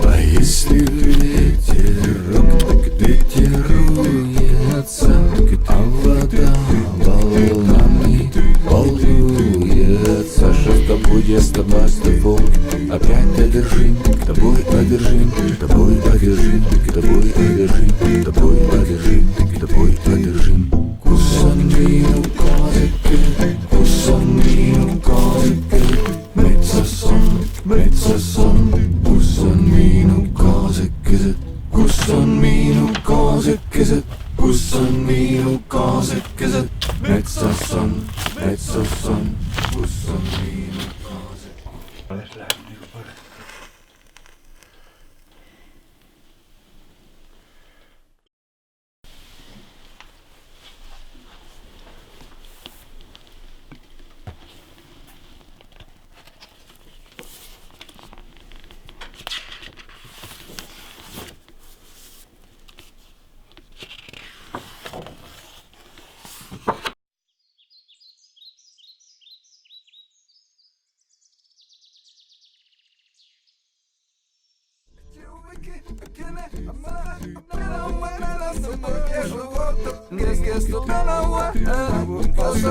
А если ветерок ветеруется, а вода волнами волнуется, что с тобой, я с тобой, с тобой опять одержим, тобой одержим, тобой одержим, тобой одержим, тобой одержим, тобой одержим. Kussanminu kaaseke, kussanminu kaaseke, metsas on, kus on minu kaasekesed, kus on minu kaasekesed, kus on minu kaasekesed, metsas on, kus on minu kaasekesed.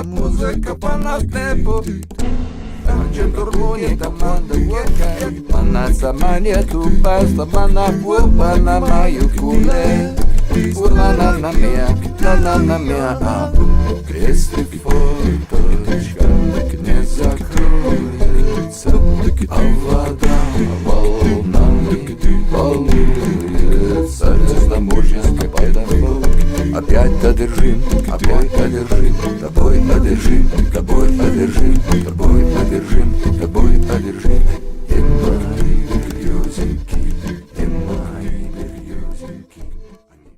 Muzyka pana sklepu gdzie turbunie tam mandagieka Mana sama nie tu basta Mana płopa na maju kule Kurna na mia Кресты форточка не закроется, а вода волнами волнуется. Звездноморьянской подоплок опять одержим, тобой одержим, тобой одержим, тобой одержим, тобой одержим.